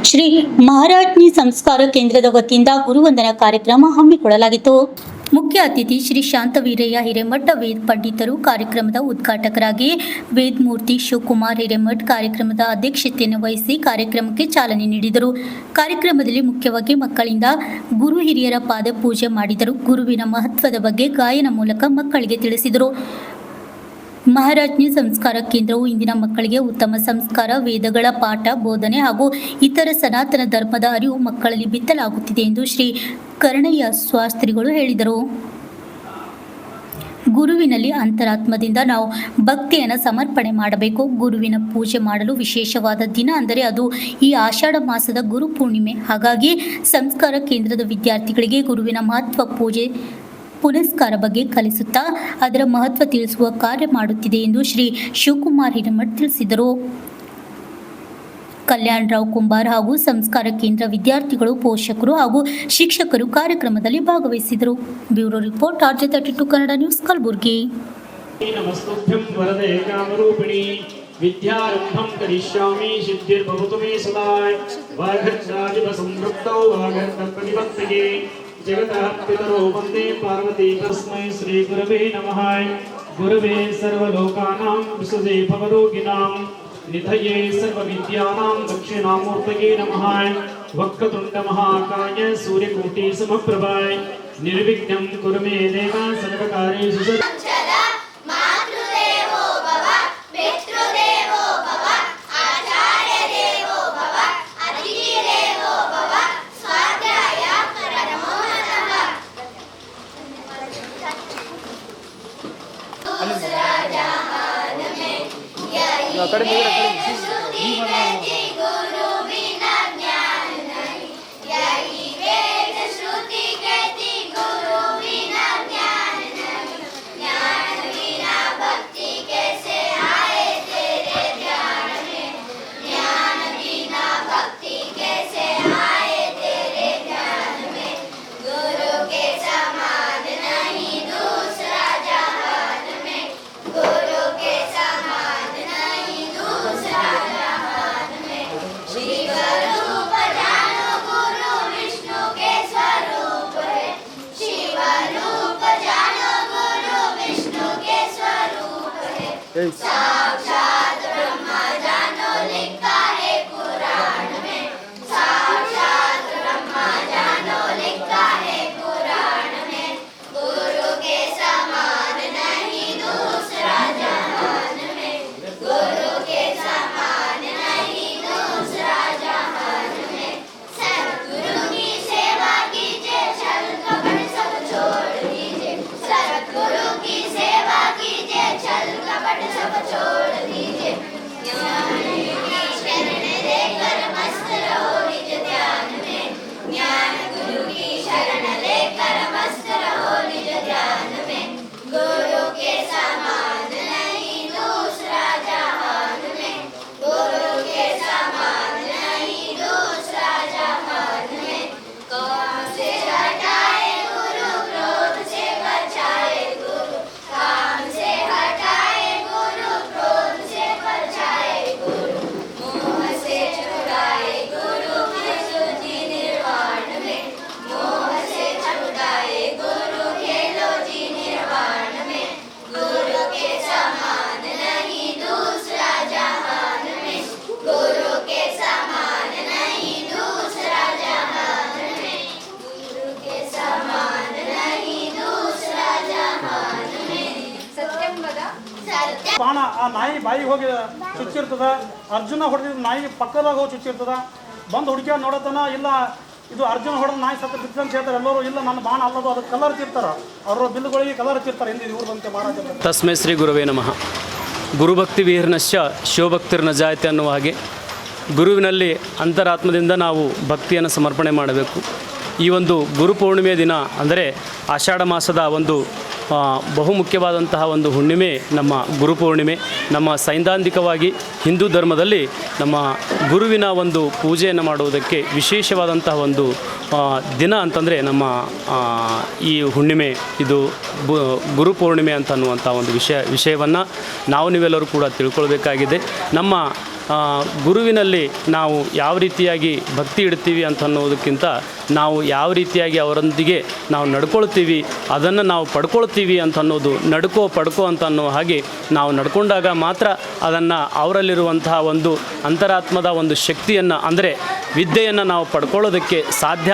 ಶ್ರೀ ಮಹಾರಾಜ್ನಿ ಸಂಸ್ಕಾರ ಕೇಂದ್ರದ ವತಿಯಿಂದ ಗುರುವಂದನಾ ಕಾರ್ಯಕ್ರಮ ಹಮ್ಮಿಕೊಳ್ಳಲಾಗಿತ್ತು. ಮುಖ್ಯ ಅತಿಥಿ ಶ್ರೀ ಶಾಂತವೀರಯ್ಯ ಹಿರೇಮಠ ವೇದ ಪಂಡಿತರು ಕಾರ್ಯಕ್ರಮದ ಉದ್ಘಾಟಕರಾಗಿ ವೇದಮೂರ್ತಿ ಶಿವಕುಮಾರ್ ಹಿರೇಮಠ ಕಾರ್ಯಕ್ರಮದ ಅಧ್ಯಕ್ಷತೆಯನ್ನು ವಹಿಸಿ ಕಾರ್ಯಕ್ರಮಕ್ಕೆ ಚಾಲನೆ ನೀಡಿದರು. ಕಾರ್ಯಕ್ರಮದಲ್ಲಿ ಮುಖ್ಯವಾಗಿ ಮಕ್ಕಳಿಂದ ಗುರು ಹಿರಿಯರ ಪಾದ ಪೂಜೆ ಮಾಡಿದರು. ಗುರುವಿನ ಮಹತ್ವದ ಬಗ್ಗೆ ಗಾಯನ ಮೂಲಕ ಮಕ್ಕಳಿಗೆ ತಿಳಿಸಿದರು. ಮಹಾರಾಜ್ನಿ ಸಂಸ್ಕಾರ ಕೇಂದ್ರವು ಇಂದಿನ ಮಕ್ಕಳಿಗೆ ಉತ್ತಮ ಸಂಸ್ಕಾರ, ವೇದಗಳ ಪಾಠ, ಬೋಧನೆ ಹಾಗೂ ಇತರ ಸನಾತನ ಧರ್ಮದ ಅರಿವು ಮಕ್ಕಳಲ್ಲಿ ಬಿತ್ತಲಾಗುತ್ತಿದೆ ಎಂದು ಶ್ರೀ ಕರ್ಣಯ್ಯ ಶಾಸ್ತ್ರಿಗಳು ಹೇಳಿದರು. ಗುರುವಿನಲ್ಲಿ ಅಂತರಾತ್ಮದಿಂದ ನಾವು ಭಕ್ತಿಯನ್ನು ಸಮರ್ಪಣೆ ಮಾಡಬೇಕು. ಗುರುವಿನ ಪೂಜೆ ಮಾಡಲು ವಿಶೇಷವಾದ ದಿನ ಅಂದರೆ ಅದು ಈ ಆಷಾಢ ಮಾಸದ ಗುರು ಪೂರ್ಣಿಮೆ. ಹಾಗಾಗಿ ಸಂಸ್ಕಾರ ಕೇಂದ್ರದ ವಿದ್ಯಾರ್ಥಿಗಳಿಗೆ ಗುರುವಿನ ಮಹತ್ವ, ಪೂಜೆ ಪುನಸ್ಕಾರ ಬಗ್ಗೆ ಕಲಿಸುತ್ತಾ ಅದರ ಮಹತ್ವ ತಿಳಿಸುವ ಕಾರ್ಯ ಮಾಡುತ್ತಿದೆ ಎಂದು ಶ್ರೀ ಶಿವಕುಮಾರ್ ಹಿರೇಮಠ ತಿಳಿಸಿದರು. ಕಲ್ಯಾಣರಾವ್ ಕುಂಬಾರ್ ಹಾಗೂ ಸಂಸ್ಕಾರ ಕೇಂದ್ರ ವಿದ್ಯಾರ್ಥಿಗಳು, ಪೋಷಕರು ಹಾಗೂ ಶಿಕ್ಷಕರು ಕಾರ್ಯಕ್ರಮದಲ್ಲಿ ಭಾಗವಹಿಸಿದರು. Bureau report RJ32 Kannada news, Kalaburagi. ನಮಸ್ತುಭ್ಯಂ ವರದೆ ಕಾಮರೂಪಿಣಿ ವಿದ್ಯಾರಂಭಂ ಕರಿಷ್ಯಾಮಿ ಸಿದ್ಧಿರ್ಭವತು ಮೇ ಸದಾ ವಾಘರ್ಷಾಜಿವ ಸಂಪೃಕ್ತೌ ವಾಘರ್ಕಲ್ಪನಿವರ್ತಗೆ ಜಗತಃ ಪಿತರೋ ವಂದೇ ಪಾರ್ವತಿ ತಸ್ಮೈ ಶ್ರೀ ಗುರವೇ ನಮಃ. ಗುರವೇ ಸರ್ವಲೋಕಾನಾಂ ವಿಸುಧೇ ಭವರೋಗಿಣಾಂ ನಿಧಯೇ ಸರ್ವವಿದ್ಯಾನಾಂ ದಕ್ಷಿಣಾಮೂರ್ತಯೇ ನಮಃ. ವಕ್ರತುಂಡ ಮಹಾಕಾಯ ಸೂರ್ಯಕೋಟಿ ಸಮಪ್ರಭ ನಿರ್ವಿಘ್ನಂ ಕುರು ಮೇ ದೇವ ಸರ್ವಕಾರ್ಯೇಷು साक्षात ब्रह्म जानो लिखा है पुराण में, साक्षात ब्रह्म जानो लिखा है पुराण में, गुरु के समान नहीं दूसरा जहान में, गुरु के समान नहीं दूसरा जहान में. सतगुरु की सेवा कीजिए, छल कपट सब छोड़ दीजिए, सतगुरु की सेवा कीजिए, छल कपट सब छोड़ दीजिए. ज्ञान की शरण लेकर मस्त रहो निज ध्यान में, ज्ञान गुरु की शरण लेकर मस्त रहो निज ध्यान में. गुरु के समान नहीं दूसरा जहान में, गुरु के समान नहीं दूसरा जहान में. काम से हटाए गुरु, क्रोध से बचाए गुरु, काम से हटाए गुरु, क्रोध से बचाए गुरु, मोह से छुड़ाए गुरु, विशुद्धि निर्वाण में, मोह से छुड़ाए गुरु, खेलो जी निर्वाण में. गुरु के समान नहीं दूसरा जहान में, गुरु के समान नहीं दूसरा जहान में, गुरु के समान नहीं दूसरा जहान में. सत्यम बदा सत्य ಬಾಣ ಆ ನಾಯಿ ಬಾಯಿಗೆ ಹೋಗಿ ಚುಚ್ಚಿರ್ತದ. ಅರ್ಜುನ ಹೊಡೆದಿದ್ದು ನಾಯಿಗೆ ಪಕ್ಕದಾಗ ಹೋಗಿ ಚುಚ್ಚಿರ್ತದ. ಬಂದು ಹುಡುಕ್ಯಾಡ ನೋಡತನ ಇಲ್ಲ ಇದು ಅರ್ಜುನ ಹೊಡೆದ ನಾಯಿ ಸತ್ತ ಬಿತ್ತು ಅಂತ ಹೇಳ್ತಾರೆ ಎಲ್ಲರೂ. ಇಲ್ಲ ನನ್ನ ಬಾಣ ಅಲ್ಲದು, ಅದಕ್ಕೆ ಕಲರ್ ಹಚ್ಚಿರ್ತಾರೆ, ಅವ್ರ ಬಿಲ್ಲುಗಳಿಗೆ ಕಲರ್ ಹಚ್ಚಿರ್ತಾರೆ. ಹಿಂದೆ ಇವ್ರದಂತೆ ಮಹಾರಾಜ. ತಸ್ಮೈ ಶ್ರೀ ಗುರುವೇ ನಮಃ. ಗುರುಭಕ್ತಿ ವಿಹೀರ್ಣಶ್ಚ ಶಿವಭಕ್ತಿರ್ನ ಜಾಯತೆ ಅನ್ನುವ ಹಾಗೆ ಗುರುವಿನಲ್ಲಿ ಅಂತರಾತ್ಮದಿಂದ ನಾವು ಭಕ್ತಿಯನ್ನು ಸಮರ್ಪಣೆ ಮಾಡಬೇಕು. ಈ ಒಂದು ಗುರುಪೂರ್ಣಿಮೆಯ ದಿನ ಅಂದರೆ ಆಷಾಢ ಮಾಸದ ಒಂದು ಬಹುಮುಖ್ಯವಾದಂತಹ ಒಂದು ಹುಣ್ಣಿಮೆ ನಮ್ಮ ಗುರುಪೂರ್ಣಿಮೆ. ನಮ್ಮ ಸೈದ್ಧಾಂತಿಕವಾಗಿ ಹಿಂದೂ ಧರ್ಮದಲ್ಲಿ ನಮ್ಮ ಗುರುವಿನ ಒಂದು ಪೂಜೆಯನ್ನು ಮಾಡುವುದಕ್ಕೆ ವಿಶೇಷವಾದಂತಹ ಒಂದು ದಿನ ಅಂತಂದರೆ ನಮ್ಮ ಈ ಹುಣ್ಣಿಮೆ, ಇದು ಗುರುಪೂರ್ಣಿಮೆ ಅಂತ ಅನ್ನುವಂಥ ಒಂದು ವಿಷಯವನ್ನು ನಾವು ನೀವೆಲ್ಲರೂ ಕೂಡ ತಿಳ್ಕೊಳ್ಬೇಕಾಗಿದೆ. ನಮ್ಮ ಗುರುವಿನಲ್ಲಿ ನಾವು ಯಾವ ರೀತಿಯಾಗಿ ಭಕ್ತಿ ಇಡ್ತೀವಿ ಅಂತ ಅನ್ನೋದಕ್ಕಿಂತ ನಾವು ಯಾವ ರೀತಿಯಾಗಿ ಅವರೊಂದಿಗೆ ನಾವು ನಡ್ಕೊಳ್ತೀವಿ ಅದನ್ನು ನಾವು ಪಡ್ಕೊಳ್ತೀವಿ ಅಂತ ಅನ್ನೋದು ಪಡ್ಕೋ ಅಂತ ಅನ್ನೋ ಹಾಗೆ ನಾವು ನಡ್ಕೊಂಡಾಗ ಮಾತ್ರ ಅದನ್ನು ಅವರಲ್ಲಿರುವಂತಹ ಒಂದು ಅಂತರಾತ್ಮದ ಒಂದು ಶಕ್ತಿಯನ್ನು ಅಂದರೆ ವಿದ್ಯೆಯನ್ನು ನಾವು ಪಡ್ಕೊಳ್ಳೋದಕ್ಕೆ ಸಾಧ್ಯ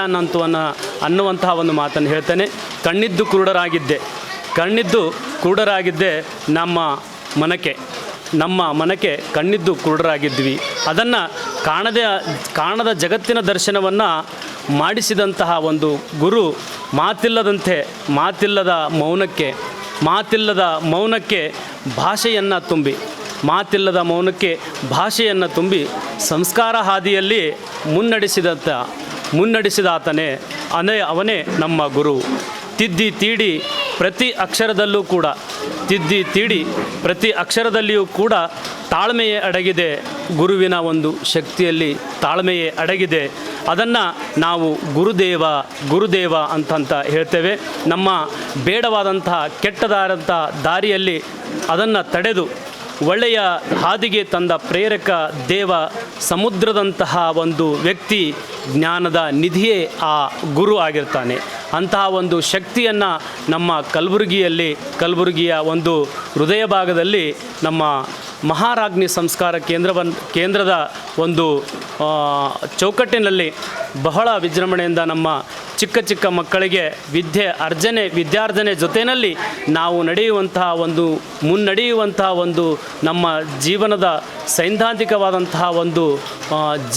ಅನ್ನುವಂತಹ ಒಂದು ಮಾತನ್ನು ಹೇಳ್ತೇನೆ. ಕಣ್ಣಿದ್ದು ಕುರುಡರಾಗಿದ್ದೆ ನಮ್ಮ ಮನಕ್ಕೆ ಕಣ್ಣಿದ್ದು ಕುರುಡರಾಗಿದ್ವಿ. ಅದನ್ನು ಕಾಣದ ಜಗತ್ತಿನ ದರ್ಶನವನ್ನು ಮಾಡಿಸಿದಂತಹ ಒಂದು ಗುರು ಮಾತಿಲ್ಲದ ಮೌನಕ್ಕೆ ಭಾಷೆಯನ್ನು ತುಂಬಿ ಸಂಸ್ಕಾರ ಹಾದಿಯಲ್ಲಿ ಮುನ್ನಡೆಸಿದಾತನೇ ಅವನೇ ನಮ್ಮ ಗುರು. ತಿದ್ದಿ ತೀಡಿ ಪ್ರತಿ ಅಕ್ಷರದಲ್ಲಿಯೂ ಕೂಡ ತಾಳ್ಮೆಯೇ ಅಡಗಿದೆ. ಗುರುವಿನ ಒಂದು ಶಕ್ತಿಯಲ್ಲಿ ತಾಳ್ಮೆಯೇ ಅಡಗಿದೆ. ಅದನ್ನು ನಾವು ಗುರುದೇವ ಅಂತ ಹೇಳ್ತೇವೆ. ನಮ್ಮ ಬೇಡವಾದಂತಹ ಕೆಟ್ಟದಾದಂಥ ದಾರಿಯಲ್ಲಿ ಅದನ್ನು ತಡೆದು ಒಳ್ಳೆಯ ಹಾದಿಗೆ ತಂದ ಪ್ರೇರಕ ದೇವ, ಸಮುದ್ರದಂತಹ ಒಂದು ವ್ಯಕ್ತಿ, ಜ್ಞಾನದ ನಿಧಿಯೇ ಆ ಗುರು ಆಗಿರ್ತಾನೆ. ಅಂತಹ ಒಂದು ಶಕ್ತಿಯನ್ನು ನಮ್ಮ ಕಲಬುರಗಿಯ ಒಂದು ಹೃದಯ ಭಾಗದಲ್ಲಿ ನಮ್ಮ ಮಹಾರಾಜ್ಞಿ ಸಂಸ್ಕಾರ ಕೇಂದ್ರದ ಒಂದು ಚೌಕಟ್ಟಿನಲ್ಲಿ ಬಹಳ ವಿಜೃಂಭಣೆಯಿಂದ ನಮ್ಮ ಚಿಕ್ಕ ಮಕ್ಕಳಿಗೆ ವಿದ್ಯಾರ್ಜನೆ ಜೊತೆಯಲ್ಲಿ ನಾವು ಮುನ್ನಡೆಯುವಂತಹ ಒಂದು ನಮ್ಮ ಜೀವನದ ಸೈದ್ಧಾಂತಿಕವಾದಂತಹ ಒಂದು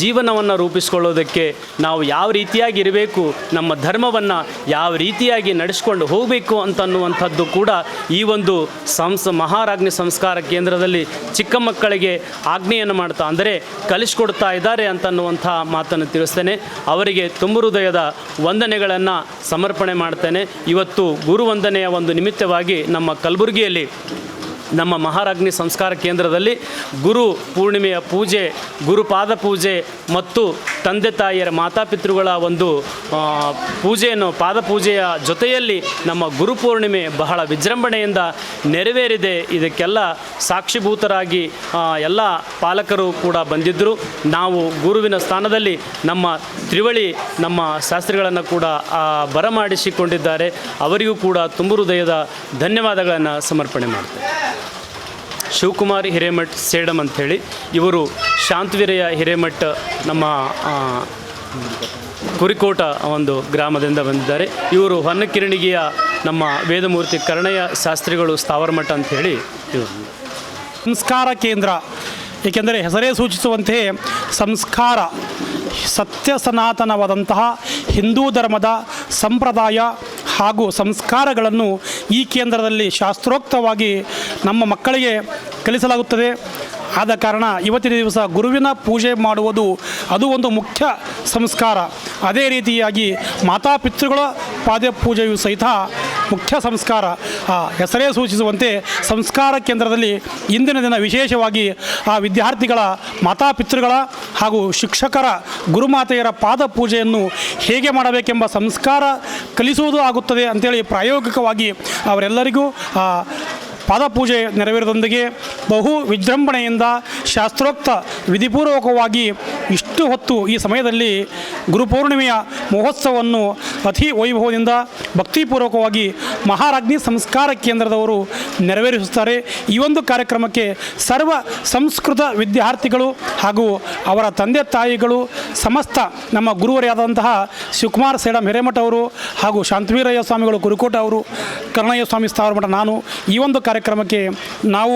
ಜೀವನವನ್ನು ರೂಪಿಸಿಕೊಳ್ಳೋದಕ್ಕೆ ನಾವು ಯಾವ ರೀತಿಯಾಗಿ ಇರಬೇಕು, ನಮ್ಮ ಧರ್ಮವನ್ನು ಯಾವ ರೀತಿಯಾಗಿ ನಡೆಸ್ಕೊಂಡು ಹೋಗಬೇಕು ಅಂತನ್ನುವಂಥದ್ದು ಕೂಡ ಈ ಒಂದು ಮಹಾರಾಜ್ಞಿ ಸಂಸ್ಕಾರ ಕೇಂದ್ರದಲ್ಲಿ ಚಿಕ್ಕ ಮಕ್ಕಳಿಗೆ ಆಜ್ಞೆಯನ್ನು ಮಾಡ್ತಾ ಅಂದರೆ ಕಲಿಸ್ಕೊಡ್ತಾ ಇದ್ದಾರೆ ಅಂತನ್ನುವಂಥ ಮಾತನ್ನು ತಿಳಿಸ್ತೇನೆ. ಅವರಿಗೆ ತುಂಬ ಹೃದಯದ ವಂದನೆಗಳನ್ನು ಸಮರ್ಪಣೆ ಮಾಡ್ತೇನೆ. ಇವತ್ತು ಗುರುವಂದನೆಯ ಒಂದು ನಿಮಿತ್ತವಾಗಿ ನಮ್ಮ ಕಲಬುರಗಿಯಲ್ಲಿ ನಮ್ಮ ಮಹಾರಾಜ್ಞಿ ಸಂಸ್ಕಾರ ಕೇಂದ್ರದಲ್ಲಿ ಗುರು ಪೂರ್ಣಿಮೆಯ ಪೂಜೆ, ಗುರುಪಾದ ಪೂಜೆ ಮತ್ತು ತಂದೆ ತಾಯಿಯರ ಮಾತಾಪಿತೃಗಳ ಒಂದು ಪಾದಪೂಜೆಯ ಜೊತೆಯಲ್ಲಿ ನಮ್ಮ ಗುರುಪೂರ್ಣಿಮೆ ಬಹಳ ವಿಜೃಂಭಣೆಯಿಂದ ನೆರವೇರಿದೆ. ಇದಕ್ಕೆಲ್ಲ ಸಾಕ್ಷಿಭೂತರಾಗಿ ಎಲ್ಲ ಪಾಲಕರು ಕೂಡ ಬಂದಿದ್ದರು. ನಾವು ಗುರುವಿನ ಸ್ಥಾನದಲ್ಲಿ ನಮ್ಮ ತ್ರಿವಳಿ ನಮ್ಮ ಶಾಸ್ತ್ರಿಗಳನ್ನು ಕೂಡ ಬರಮಾಡಿಸಿಕೊಂಡಿದ್ದಾರೆ. ಅವರಿಗೂ ಕೂಡ ತುಂಬ ಹೃದಯದ ಧನ್ಯವಾದಗಳನ್ನು ಸಮರ್ಪಣೆ ಮಾಡ್ತೇವೆ. ಶಿವಕುಮಾರ್ ಹಿರೇಮಠ್ ಸೇಡಮ್ ಅಂಥೇಳಿ ಇವರು ಶಾಂತವೀರಯ್ಯ ಹಿರೇಮಠ್ ನಮ್ಮ ಕುರಿಕೋಟ ಒಂದು ಗ್ರಾಮದಿಂದ ಬಂದಿದ್ದಾರೆ. ಇವರು ಹೊನ್ನಕಿರಣಿಗೆಯ ನಮ್ಮ ವೇದಮೂರ್ತಿ ಕರ್ಣಯ್ಯ ಶಾಸ್ತ್ರಿಗಳು ಸ್ಥಾವರಮಠ ಅಂಥೇಳಿ ಇವರು ಸಂಸ್ಕಾರ ಕೇಂದ್ರ. ಏಕೆಂದರೆ ಹೆಸರೇ ಸೂಚಿಸುವಂತೆ ಸಂಸ್ಕಾರ ಸತ್ಯ ಸನಾತನವಾದಂತಹ ಹಿಂದೂ ಧರ್ಮದ ಸಂಪ್ರದಾಯ ಹಾಗೂ ಸಂಸ್ಕಾರಗಳನ್ನು ಈ ಕೇಂದ್ರದಲ್ಲಿ ಶಾಸ್ತ್ರೋಕ್ತವಾಗಿ ನಮ್ಮ ಮಕ್ಕಳಿಗೆ ಕಲಿಸಲಾಗುತ್ತದೆ. ಆದ ಕಾರಣ ಇವತ್ತಿನ ದಿವಸ ಗುರುವಿನ ಪೂಜೆ ಮಾಡುವುದು ಅದು ಒಂದು ಮುಖ್ಯ ಸಂಸ್ಕಾರ. ಅದೇ ರೀತಿಯಾಗಿ ಮಾತಾಪಿತೃಗಳ ಪಾದ ಪೂಜೆಯು ಸಹಿತ ಮುಖ್ಯ ಸಂಸ್ಕಾರ. ಹೆಸರೇ ಸೂಚಿಸುವಂತೆ ಸಂಸ್ಕಾರ ಕೇಂದ್ರದಲ್ಲಿ ಇಂದಿನ ದಿನ ವಿಶೇಷವಾಗಿ ಆ ವಿದ್ಯಾರ್ಥಿಗಳ ಮಾತಾಪಿತೃಗಳ ಹಾಗೂ ಶಿಕ್ಷಕರ ಗುರುಮಾತೆಯರ ಪಾದ ಪೂಜೆಯನ್ನು ಹೇಗೆ ಮಾಡಬೇಕೆಂಬ ಸಂಸ್ಕಾರ ಕಲಿಸುವುದು ಆಗುತ್ತದೆ ಅಂತೇಳಿ ಪ್ರಾಯೋಗಿಕವಾಗಿ ಅವರೆಲ್ಲರಿಗೂ ಪಾದಪೂಜೆ ನೆರವೇರಿದೊಂದಿಗೆ ಬಹು ವಿಜೃಂಭಣೆಯಿಂದ ಶಾಸ್ತ್ರೋಕ್ತ ವಿಧಿಪೂರ್ವಕವಾಗಿ ಇಷ್ಟು ಹೊತ್ತು ಈ ಸಮಯದಲ್ಲಿ ಗುರುಪೌರ್ಣಿಮೆಯ ಮಹೋತ್ಸವವನ್ನು ಅತಿ ವೈಭವದಿಂದ ಭಕ್ತಿಪೂರ್ವಕವಾಗಿ ಮಹಾರಾಜ್ಞಿ ಸಂಸ್ಕಾರ ಕೇಂದ್ರದವರು ನೆರವೇರಿಸುತ್ತಾರೆ. ಈ ಒಂದು ಕಾರ್ಯಕ್ರಮಕ್ಕೆ ಸರ್ವ ಸಂಸ್ಕೃತ ವಿದ್ಯಾರ್ಥಿಗಳು ಹಾಗೂ ಅವರ ತಂದೆ ತಾಯಿಗಳು, ಸಮಸ್ತ ನಮ್ಮ ಗುರುವರಿಯಾದಂತಹ ಶಿವಕುಮಾರ್ ಸೇಡಮ್ ಹಿರೇಮಠ ಅವರು ಹಾಗೂ ಶಾಂತವೀರಯ್ಯ ಸ್ವಾಮಿಗಳು ಕುರಿಕೋಟ ಅವರು, ಕರ್ಣಯ್ಯ ಸ್ವಾಮಿ ಸ್ಥಾವರಮಠ ನಾನು ಈ ಒಂದು ಕಾರ್ಯಕ್ರಮಕ್ಕೆ ನಾವು